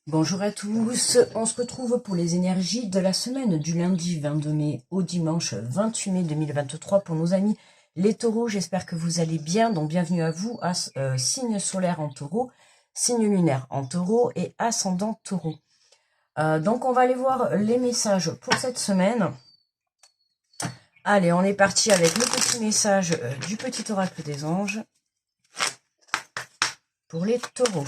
Bonjour à tous, on se retrouve pour les énergies de la semaine du lundi 22 mai au dimanche 28 mai 2023 pour nos amis les taureaux. J'espère que vous allez bien, donc bienvenue à vous, signe solaire en taureau, signe lunaire en taureau et ascendant taureau. Donc on va aller voir les messages pour cette semaine. Allez, on est parti avec le petit message du petit oracle des anges pour les taureaux.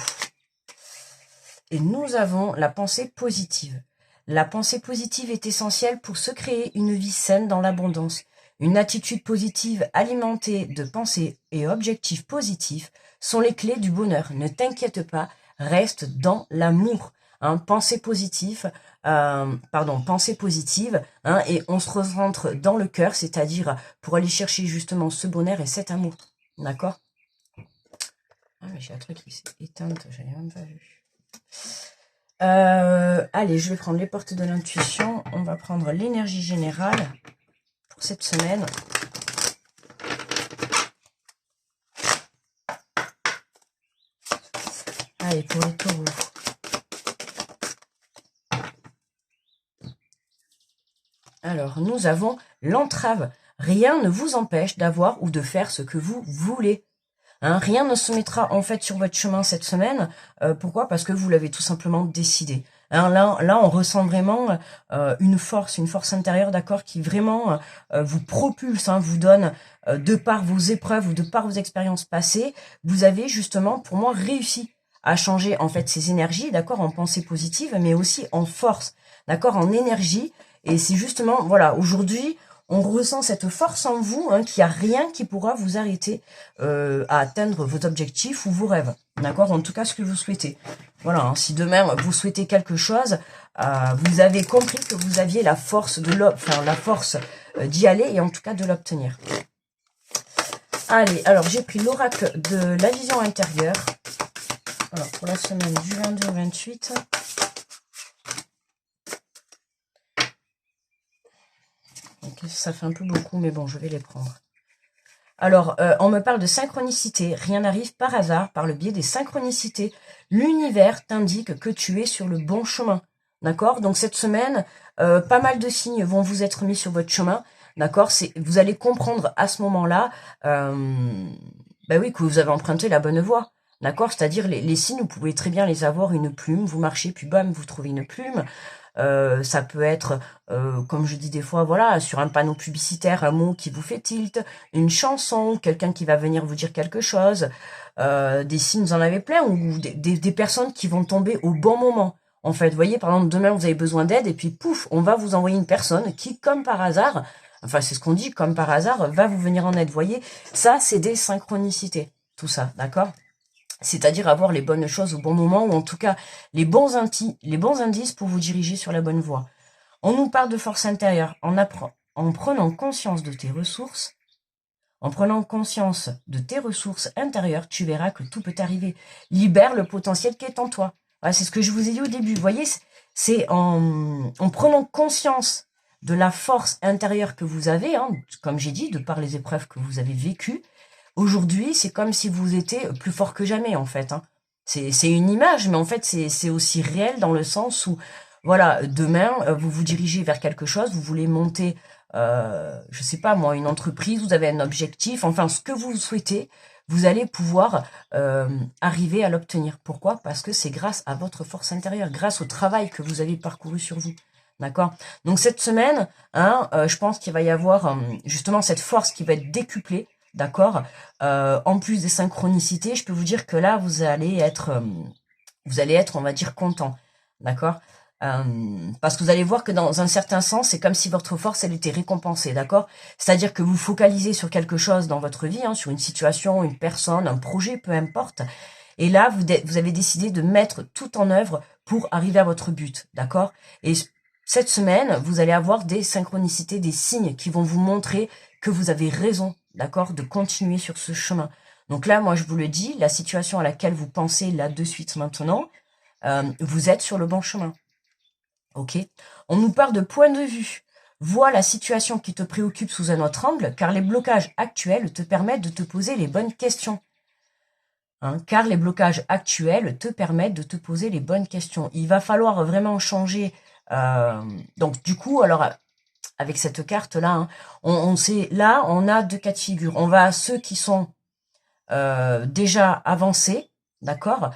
Et nous avons la pensée positive. La pensée positive est essentielle pour se créer une vie saine dans l'abondance. Une attitude positive alimentée de pensées et objectifs positifs sont les clés du bonheur. Ne t'inquiète pas, reste dans l'amour. Pensée positive, pensée positive, et on se recentre dans le cœur, c'est-à-dire pour aller chercher justement ce bonheur et cet amour. D'accord? Ah, mais j'ai un truc qui s'est éteint, j'avais même pas vu. Allez, je vais prendre les portes de l'intuition. On va prendre l'énergie générale pour cette semaine. Allez, pour les taureaux. Alors, nous avons l'entrave. Rien ne vous empêche d'avoir ou de faire ce que vous voulez. Rien ne se mettra en fait sur votre chemin cette semaine. Pourquoi? Parce que vous l'avez tout simplement décidé. Là, on ressent vraiment une force intérieure, d'accord, qui vraiment vous propulse, vous donne, de par vos épreuves ou de par vos expériences passées, vous avez justement, pour moi, réussi à changer en fait ces énergies, d'accord, en pensée positive, mais aussi en force, d'accord, en énergie. Et c'est justement, voilà, aujourd'hui, on ressent cette force en vous, qu'il n'y a rien qui pourra vous arrêter à atteindre vos objectifs ou vos rêves. D'accord? En tout cas, ce que vous souhaitez. Voilà, si demain vous souhaitez quelque chose, vous avez compris que vous aviez la force d'y aller et en tout cas de l'obtenir. Allez, alors j'ai pris l'oracle de la vision intérieure. Alors pour la semaine du 22 au 28. Okay, ça fait un peu beaucoup, mais bon, je vais les prendre. Alors, on me parle de synchronicité. Rien n'arrive par hasard, par le biais des synchronicités. L'univers t'indique que tu es sur le bon chemin. D'accord? Donc cette semaine, pas mal de signes vont vous être mis sur votre chemin. D'accord? Vous allez comprendre à ce moment-là, oui, que vous avez emprunté la bonne voie. D'accord? C'est-à-dire les signes, vous pouvez très bien les avoir, une plume, vous marchez, puis bam, vous trouvez une plume. Ça peut être, comme je dis des fois, voilà, sur un panneau publicitaire, un mot qui vous fait tilt, une chanson, quelqu'un qui va venir vous dire quelque chose, des signes, vous en avez plein, ou des personnes qui vont tomber au bon moment. En fait, vous voyez, par exemple, demain, vous avez besoin d'aide, et puis pouf, on va vous envoyer une personne qui, comme par hasard, enfin, c'est ce qu'on dit, comme par hasard, va vous venir en aide. Vous voyez, ça, c'est des synchronicités, tout ça, d'accord? C'est-à-dire avoir les bonnes choses au bon moment, ou en tout cas les bons indices pour vous diriger sur la bonne voie. On nous parle de force intérieure en prenant conscience de tes ressources. En prenant conscience de tes ressources intérieures, tu verras que tout peut arriver. Libère le potentiel qui est en toi. Voilà, c'est ce que je vous ai dit au début. Vous voyez, c'est en prenant conscience de la force intérieure que vous avez, comme j'ai dit, de par les épreuves que vous avez vécues. Aujourd'hui, c'est comme si vous étiez plus fort que jamais, en fait. C'est une image, mais en fait, c'est aussi réel dans le sens où, voilà, demain, vous vous dirigez vers quelque chose, vous voulez monter, je sais pas moi, une entreprise, vous avez un objectif, enfin, ce que vous souhaitez, vous allez pouvoir arriver à l'obtenir. Pourquoi? Parce que c'est grâce à votre force intérieure, grâce au travail que vous avez parcouru sur vous. D'accord? Donc cette semaine, je pense qu'il va y avoir justement cette force qui va être décuplée. D'accord? En plus des synchronicités, je peux vous dire que là, vous allez être, on va dire, content. D'accord? Parce que vous allez voir que dans un certain sens, c'est comme si votre force, elle était récompensée. D'accord? C'est-à-dire que vous focalisez sur quelque chose dans votre vie, sur une situation, une personne, un projet, peu importe. Et là, vous avez décidé de mettre tout en œuvre pour arriver à votre but. D'accord? Et cette semaine, vous allez avoir des synchronicités, des signes qui vont vous montrer que vous avez raison, d'accord, de continuer sur ce chemin. Donc là, moi, je vous le dis, la situation à laquelle vous pensez là de suite maintenant, vous êtes sur le bon chemin. Ok? On nous parle de point de vue. Vois la situation qui te préoccupe sous un autre angle, car les blocages actuels te permettent de te poser les bonnes questions. hein, car les blocages actuels te permettent de te poser les bonnes questions. Il va falloir vraiment changer. Donc du coup, alors avec cette carte-là, hein, on sait, là, on a deux cas de figure. On va à ceux qui sont déjà avancés, d'accord,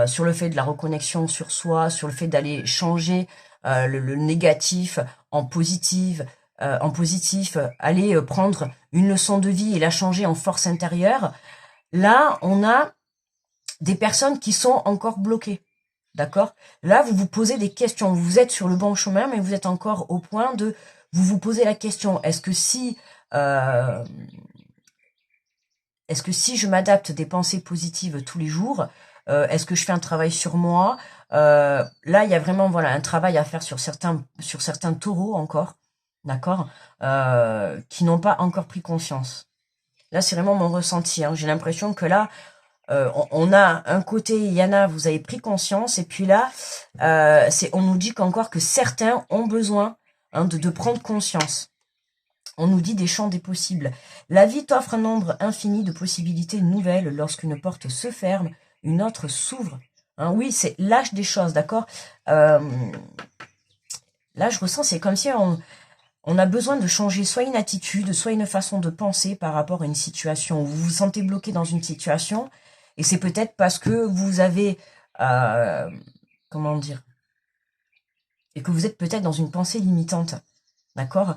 sur le fait de la reconnexion sur soi, sur le fait d'aller changer le négatif en positif, aller prendre une leçon de vie et la changer en force intérieure. Là, on a des personnes qui sont encore bloquées. D'accord? Là, vous vous posez des questions. Vous êtes sur le bon chemin, mais vous êtes encore au point de vous poser la question. Est-ce que si je m'adapte des pensées positives tous les jours, est-ce que je fais un travail sur moi? Là, il y a vraiment voilà un travail à faire sur certains taureaux encore, d'accord, qui n'ont pas encore pris conscience. Là, c'est vraiment mon ressenti. Hein. J'ai l'impression que là, on a un côté, Yana, vous avez pris conscience, et puis là, on nous dit qu'encore que certains ont besoin hein, de prendre conscience. On nous dit des champs des possibles. La vie t'offre un nombre infini de possibilités nouvelles. Lorsqu'une porte se ferme, une autre s'ouvre. Hein, oui, c'est lâche des choses, d'accord. Là, je ressens, c'est comme si on a besoin de changer soit une attitude, soit une façon de penser par rapport à une situation. Vous vous sentez bloqué dans une situation, et c'est peut-être parce que vous avez, comment dire, et que vous êtes peut-être dans une pensée limitante, d'accord.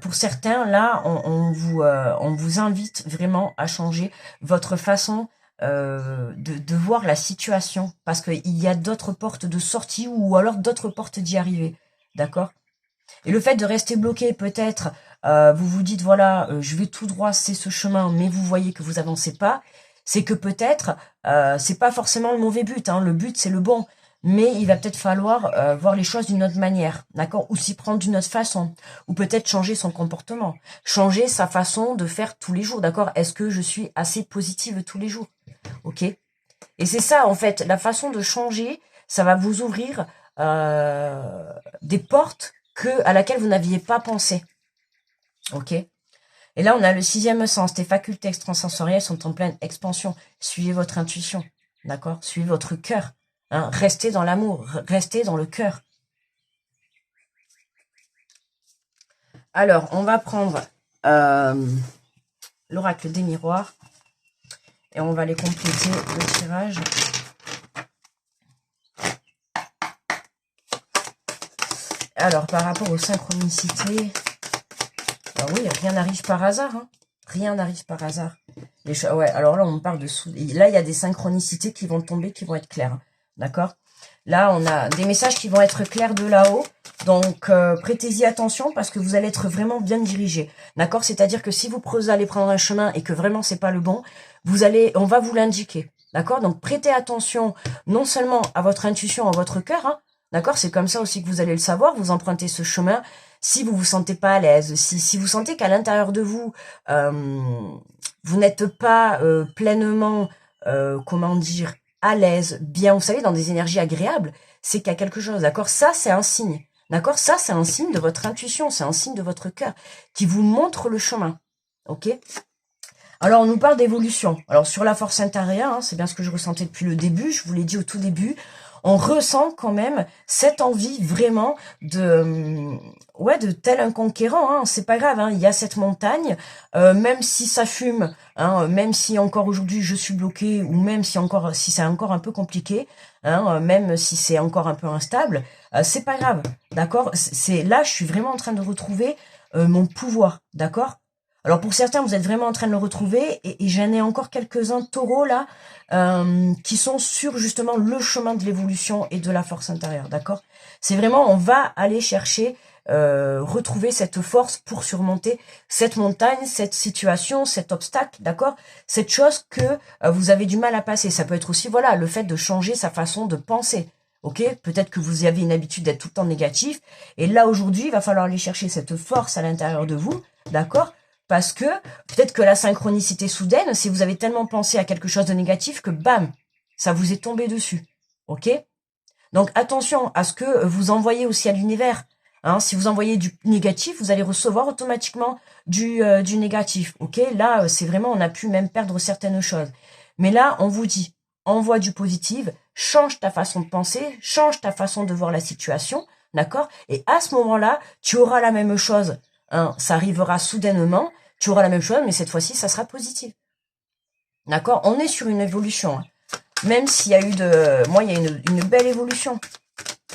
Pour certains, là, on vous invite vraiment à changer votre façon de voir la situation, parce qu'il y a d'autres portes de sortie ou alors d'autres portes d'y arriver, d'accord. Et le fait de rester bloqué, peut-être, vous vous dites, voilà, je vais tout droit, c'est ce chemin, mais vous voyez que vous avancez pas, c'est que peut-être, c'est pas forcément le mauvais but, hein, le but c'est le bon, mais il va peut-être falloir voir les choses d'une autre manière, d'accord, ou s'y prendre d'une autre façon, ou peut-être changer son comportement, changer sa façon de faire tous les jours, d'accord. Est-ce que je suis assez positive tous les jours, ok. Et c'est ça, en fait, la façon de changer, ça va vous ouvrir des portes à laquelle vous n'aviez pas pensé, ok. Et là, on a le 6e sens. Tes facultés extrasensorielles sont en pleine expansion. Suivez votre intuition, d'accord. Suivez votre cœur. Hein, restez dans l'amour, restez dans le cœur. Alors, on va prendre l'oracle des miroirs et on va les compléter le tirage. Alors, par rapport aux synchronicités, alors oui, rien n'arrive par hasard. Hein. Rien n'arrive par hasard. Ouais, alors là, on parle de... Là, il y a des synchronicités qui vont tomber, qui vont être claires. D'accord. Là, on a des messages qui vont être clairs de là-haut. Donc, prêtez-y attention parce que vous allez être vraiment bien dirigé. D'accord. C'est-à-dire que si vous allez prendre un chemin et que vraiment, c'est pas le bon, on va vous l'indiquer. D'accord. Donc, prêtez attention non seulement à votre intuition, à votre cœur. Hein, d'accord. C'est comme ça aussi que vous allez le savoir. Vous empruntez ce chemin. Si vous vous sentez pas à l'aise, si vous sentez qu'à l'intérieur de vous, vous n'êtes pas pleinement, comment dire, à l'aise, bien, vous savez, dans des énergies agréables, c'est qu'il y a quelque chose, d'accord. Ça, c'est un signe, d'accord. Ça, c'est un signe de votre intuition, c'est un signe de votre cœur qui vous montre le chemin, ok. Alors, on nous parle d'évolution. Alors, sur la force intérieure, hein, c'est bien ce que je ressentais depuis le début, je vous l'ai dit au tout début, on ressent quand même cette envie vraiment de tel un conquérant, hein, c'est pas grave, hein, il y a cette montagne, même si ça fume, hein, même si encore aujourd'hui je suis bloquée, ou même si c'est encore un peu compliqué, hein, même si c'est encore un peu instable, c'est pas grave, d'accord. Là, je suis vraiment en train de retrouver mon pouvoir, d'accord. Alors pour certains, vous êtes vraiment en train de le retrouver, et j'en ai encore quelques-uns taureaux là, qui sont sur justement le chemin de l'évolution et de la force intérieure, d'accord. C'est vraiment, on va aller chercher, retrouver cette force pour surmonter cette montagne, cette situation, cet obstacle, d'accord. Cette chose que vous avez du mal à passer. Ça peut être aussi, voilà, le fait de changer sa façon de penser. Ok, peut-être que vous avez une habitude d'être tout le temps négatif, et là aujourd'hui, il va falloir aller chercher cette force à l'intérieur de vous, d'accord. Parce que peut-être que la synchronicité soudaine, si vous avez tellement pensé à quelque chose de négatif que bam, ça vous est tombé dessus. Ok. Donc attention à ce que vous envoyez aussi à l'univers. Hein, si vous envoyez du négatif, vous allez recevoir automatiquement du négatif. Ok. Là, c'est vraiment, on a pu même perdre certaines choses. Mais là, on vous dit, envoie du positif, change ta façon de penser, change ta façon de voir la situation, d'accord? Et à ce moment-là, tu auras la même chose, hein, ça arrivera soudainement, tu auras la même chose, mais cette fois-ci, ça sera positif. D'accord? On est sur une évolution, hein. Même s'il y a eu moi, il y a une belle évolution.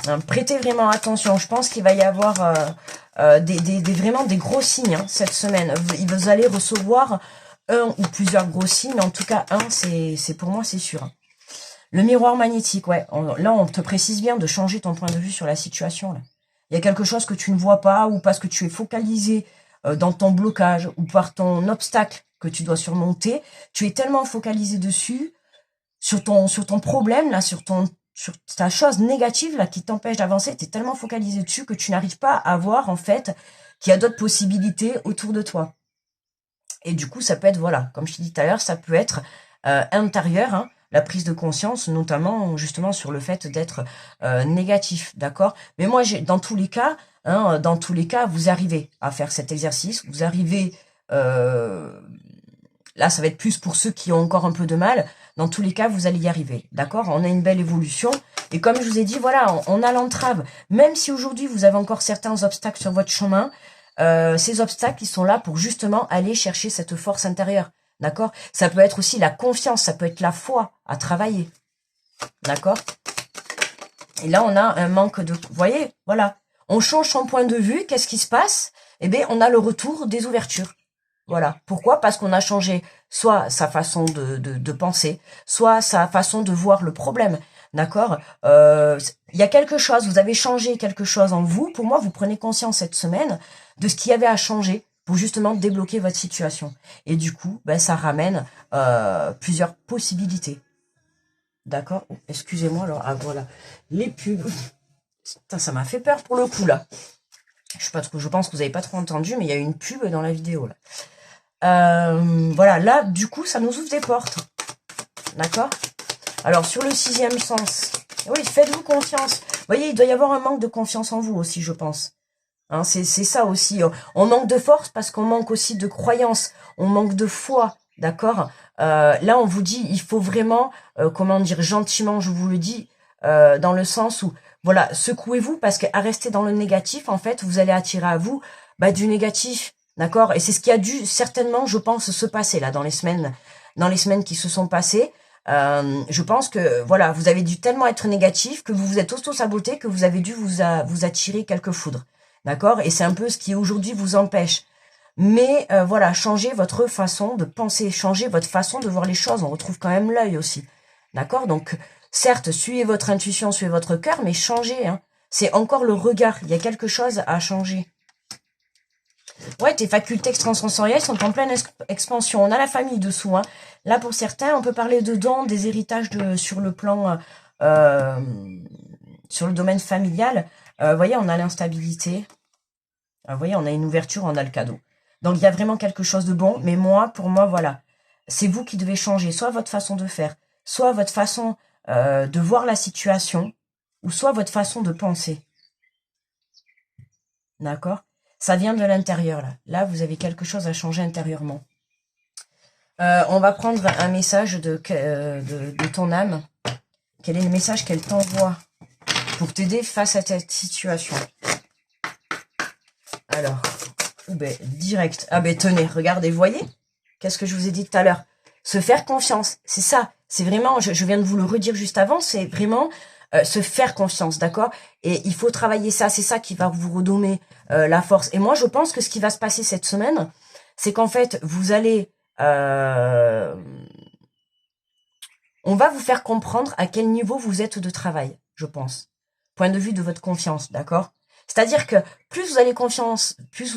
Hein, prêtez vraiment attention. Je pense qu'il va y avoir vraiment des gros signes, hein, cette semaine. Vous allez recevoir un ou plusieurs gros signes. En tout cas, un, c'est pour moi, c'est sûr. Le miroir magnétique, ouais. Là, on te précise bien de changer ton point de vue sur la situation. Là. Il y a quelque chose que tu ne vois pas ou parce que tu es focalisé dans ton blocage ou par ton obstacle que tu dois surmonter. Tu es tellement focalisé dessus, sur ton problème, là, sur ta chose négative là qui t'empêche d'avancer, tu es tellement focalisé dessus que tu n'arrives pas à voir en fait qu'il y a d'autres possibilités autour de toi. Et du coup, ça peut être, voilà, comme je t'ai dit tout à l'heure, ça peut être intérieur, hein, la prise de conscience, notamment justement sur le fait d'être négatif, d'accord? Mais moi, dans tous les cas, hein, vous arrivez à faire cet exercice, vous arrivez... là, ça va être plus pour ceux qui ont encore un peu de mal. Dans tous les cas, vous allez y arriver, d'accord? On a une belle évolution. Et comme je vous ai dit, voilà, on a l'entrave. Même si aujourd'hui, vous avez encore certains obstacles sur votre chemin, ces obstacles, ils sont là pour justement aller chercher cette force intérieure, d'accord? Ça peut être aussi la confiance, ça peut être la foi à travailler, d'accord? Et là, on a un manque de... Vous voyez, voilà. On change son point de vue, qu'est-ce qui se passe? Eh bien, on a le retour des ouvertures. Voilà. Pourquoi? Parce qu'on a changé soit sa façon de penser, soit sa façon de voir le problème. D'accord? Il y a quelque chose, vous avez changé quelque chose en vous. Pour moi, vous prenez conscience cette semaine de ce qu'il y avait à changer pour justement débloquer votre situation. Et du coup, ben, ça ramène plusieurs possibilités. D'accord? Excusez-moi, alors, ah voilà. Les pubs. Putain, ça m'a fait peur pour le coup, là. Je pense que vous n'avez pas trop entendu, mais il y a une pub dans la vidéo, là. Voilà, là, du coup, ça nous ouvre des portes. D'accord? Alors, sur le 6e sens, oui, faites-vous confiance. Vous voyez, il doit y avoir un manque de confiance en vous aussi, je pense. Hein, c'est ça aussi. On manque de force parce qu'on manque aussi de croyance. On manque de foi, d'accord? Là, on vous dit, il faut vraiment, comment dire, gentiment, je vous le dis, dans le sens où, voilà, secouez-vous parce qu'à rester dans le négatif, en fait, vous allez attirer à vous du négatif. D'accord? Et c'est ce qui a dû certainement, je pense, se passer là dans les semaines qui se sont passées. Je pense que voilà, vous avez dû tellement être négatif que vous vous êtes auto-saboté, que vous avez dû vous attirer quelques foudres. D'accord? Et c'est un peu ce qui aujourd'hui vous empêche. Mais voilà, changez votre façon de penser, changez votre façon de voir les choses. On retrouve quand même l'œil aussi. D'accord? Donc, certes, suivez votre intuition, suivez votre cœur, mais changez. Hein. C'est encore le regard. Il y a quelque chose à changer. Ouais, tes facultés extrasensorielles sont en pleine expansion. On a la famille dessous. Hein. Là, pour certains, on peut parler de dons, des héritages sur le plan, sur le domaine familial. Vous voyez, on a l'instabilité. Vous voyez, on a une ouverture, on a le cadeau. Donc, il y a vraiment quelque chose de bon. Mais pour moi, voilà. C'est vous qui devez changer. Soit votre façon de faire, soit votre façon de voir la situation, ou soit votre façon de penser. D'accord? Ça vient de l'intérieur, là. Là, vous avez quelque chose à changer intérieurement. On va prendre un message de ton âme. Quel est le message qu'elle t'envoie pour t'aider face à cette situation? Alors, direct. Ah ben tenez, regardez, voyez? Qu'est-ce que je vous ai dit tout à l'heure? Se faire confiance, c'est ça. C'est vraiment, je viens de vous le redire juste avant, c'est vraiment se faire confiance, d'accord? Et il faut travailler ça, c'est ça qui va vous redonner la force. Et moi, je pense que ce qui va se passer cette semaine, c'est qu'en fait, vous allez... on va vous faire comprendre à quel niveau vous êtes de travail, je pense. Point de vue de votre confiance, d'accord? C'est-à-dire que plus vous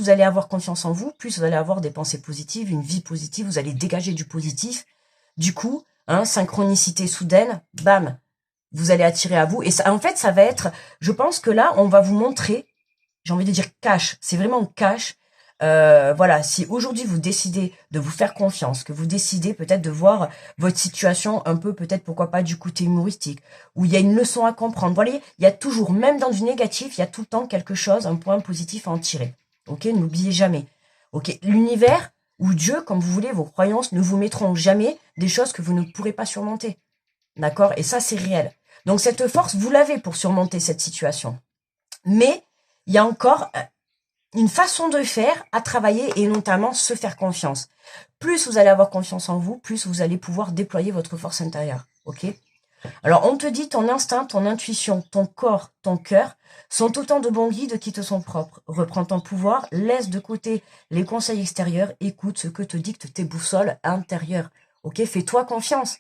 allez avoir confiance en vous, plus vous allez avoir des pensées positives, une vie positive, vous allez dégager du positif. Du coup, synchronicité soudaine, bam, vous allez attirer à vous. Et ça, en fait, ça va être, je pense que là, on va vous montrer, j'ai envie de dire cash, c'est vraiment cash. Voilà, si aujourd'hui vous décidez de vous faire confiance, que vous décidez peut-être de voir votre situation un peu, peut-être pourquoi pas du côté humoristique, où il y a une leçon à comprendre. Voilà, il y a toujours, même dans du négatif, il y a tout le temps quelque chose, un point positif à en tirer. Ok, n'oubliez jamais. Ok, l'univers ou Dieu, comme vous voulez, vos croyances ne vous mettront jamais des choses que vous ne pourrez pas surmonter. D'accord? Et ça, c'est réel. Donc cette force, vous l'avez pour surmonter cette situation. Mais il y a encore une façon de faire à travailler et notamment se faire confiance. Plus vous allez avoir confiance en vous, plus vous allez pouvoir déployer votre force intérieure. Ok? Alors on te dit ton instinct, ton intuition, ton corps, ton cœur sont autant de bons guides qui te sont propres. Reprends ton pouvoir, laisse de côté les conseils extérieurs, écoute ce que te dictent tes boussoles intérieures. Ok? Fais-toi confiance.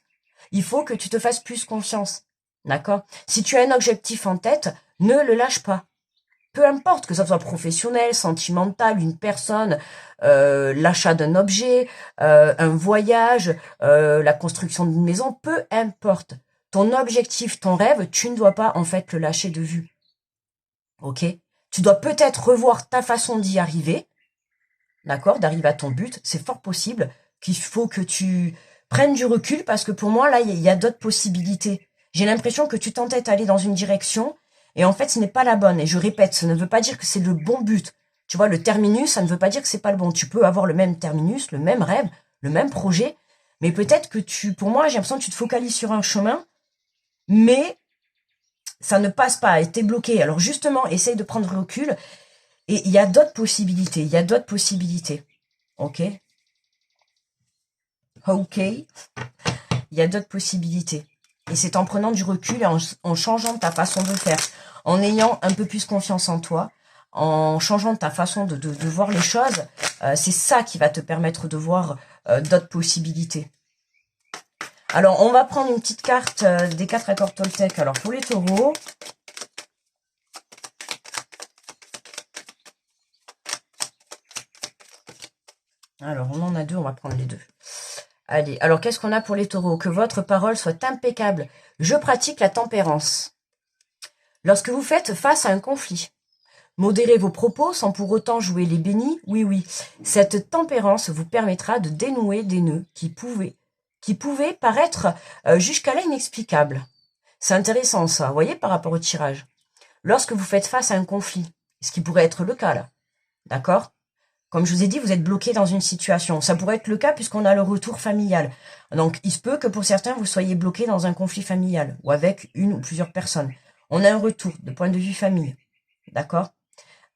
Il faut que tu te fasses plus confiance. D'accord? Si tu as un objectif en tête, ne le lâche pas. Peu importe que ça soit professionnel, sentimental, une personne, l'achat d'un objet, un voyage, la construction d'une maison, peu importe. Ton objectif, ton rêve, tu ne dois pas en fait le lâcher de vue. Ok? Tu dois peut-être revoir ta façon d'y arriver, d'accord, d'arriver à ton but. C'est fort possible qu'il faut que tu prennes du recul parce que pour moi, là, il y a d'autres possibilités. J'ai l'impression que tu t'entêtes à aller dans une direction et en fait, ce n'est pas la bonne. Et je répète, ça ne veut pas dire que c'est le bon but. Tu vois, le terminus, ça ne veut pas dire que c'est pas le bon. Tu peux avoir le même terminus, le même rêve, le même projet, mais peut-être que pour moi, j'ai l'impression que tu te focalises sur un chemin, mais ça ne passe pas, et t'es bloqué. Alors justement, essaye de prendre le recul. Et il y a d'autres possibilités. Il y a d'autres possibilités. Ok? Ok? Il y a d'autres possibilités. Et c'est en prenant du recul et en changeant ta façon de faire, en ayant un peu plus confiance en toi, en changeant ta façon de voir les choses, c'est ça qui va te permettre de voir d'autres possibilités. Alors, on va prendre une petite carte des 4 accords Toltec. Alors, pour les taureaux, alors on en a deux, on va prendre les deux. Allez, alors qu'est-ce qu'on a pour les taureaux? Que votre parole soit impeccable. Je pratique la tempérance. Lorsque vous faites face à un conflit, modérez vos propos sans pour autant jouer les bénis. Oui, oui, cette tempérance vous permettra de dénouer des nœuds qui pouvaient paraître jusqu'à là inexplicables. C'est intéressant ça, vous voyez, par rapport au tirage. Lorsque vous faites face à un conflit, ce qui pourrait être le cas là, d'accord? Comme je vous ai dit, vous êtes bloqué dans une situation. Ça pourrait être le cas puisqu'on a le retour familial. Donc, il se peut que pour certains, vous soyez bloqué dans un conflit familial ou avec une ou plusieurs personnes. On a un retour de point de vue famille. D'accord?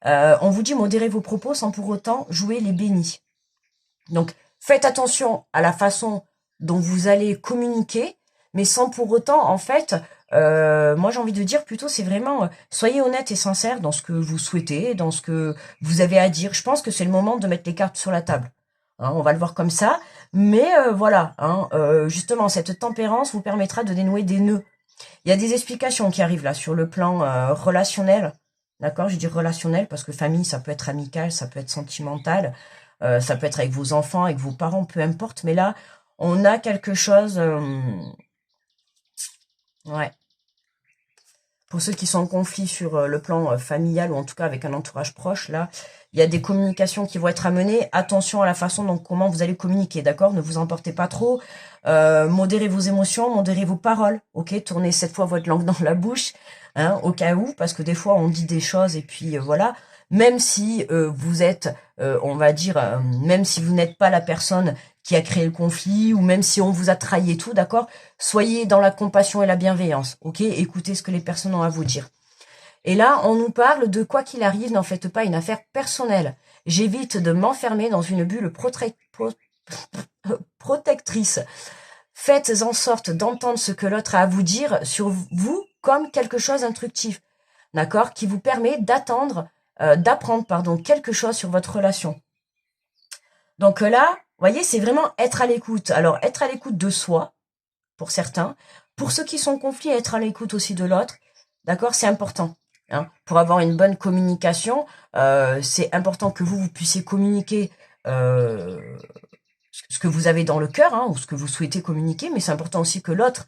On vous dit modérez vos propos sans pour autant jouer les bénis. Donc, faites attention à la façon dont vous allez communiquer, mais sans pour autant, en fait, moi j'ai envie de dire plutôt, c'est vraiment, soyez honnête et sincère dans ce que vous souhaitez, dans ce que vous avez à dire. Je pense que c'est le moment de mettre les cartes sur la table. Hein, on va le voir comme ça, mais voilà, hein, justement, cette tempérance vous permettra de dénouer des nœuds. Il y a des explications qui arrivent là sur le plan relationnel. D'accord, je dis relationnel parce que famille, ça peut être amical, ça peut être sentimental, ça peut être avec vos enfants, avec vos parents, peu importe. Mais là, on a quelque chose... ouais. Pour ceux qui sont en conflit sur le plan familial ou en tout cas avec un entourage proche, là, il y a des communications qui vont être amenées. Attention à la façon dont comment vous allez communiquer, d'accord? Ne vous emportez pas trop. Modérez vos émotions, modérez vos paroles, ok? Tournez cette fois votre langue dans la bouche, hein, au cas où, parce que des fois on dit des choses et puis voilà. Même si vous êtes, on va dire, même si vous n'êtes pas la personne qui a créé le conflit, ou même si on vous a trahi et tout, d'accord? Soyez dans la compassion et la bienveillance, ok? Écoutez ce que les personnes ont à vous dire. Et là, on nous parle de quoi qu'il arrive, n'en faites pas une affaire personnelle. J'évite de m'enfermer dans une bulle protectrice. Faites en sorte d'entendre ce que l'autre a à vous dire sur vous comme quelque chose d'instructif, d'accord? Qui vous permet d'apprendre, pardon, quelque chose sur votre relation. Donc là, vous voyez, c'est vraiment être à l'écoute. Alors, être à l'écoute de soi, pour certains. Pour ceux qui sont en conflit, être à l'écoute aussi de l'autre. D'accord? C'est important. Hein. Pour avoir une bonne communication, c'est important que vous puissiez communiquer ce que vous avez dans le cœur, hein, ou ce que vous souhaitez communiquer, mais c'est important aussi que l'autre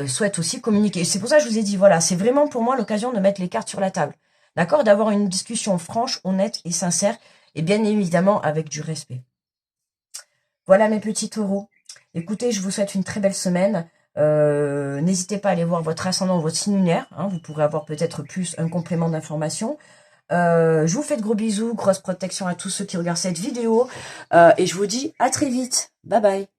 souhaite aussi communiquer. C'est pour ça que je vous ai dit, voilà, c'est vraiment pour moi l'occasion de mettre les cartes sur la table. D'accord? D'avoir une discussion franche, honnête et sincère, et bien évidemment avec du respect. Voilà mes petits taureaux. Écoutez, je vous souhaite une très belle semaine. N'hésitez pas à aller voir votre ascendant, votre signe lunaire. Hein, vous pourrez avoir peut-être plus un complément d'information. Je vous fais de gros bisous, grosse protection à tous ceux qui regardent cette vidéo. Et je vous dis à très vite. Bye bye.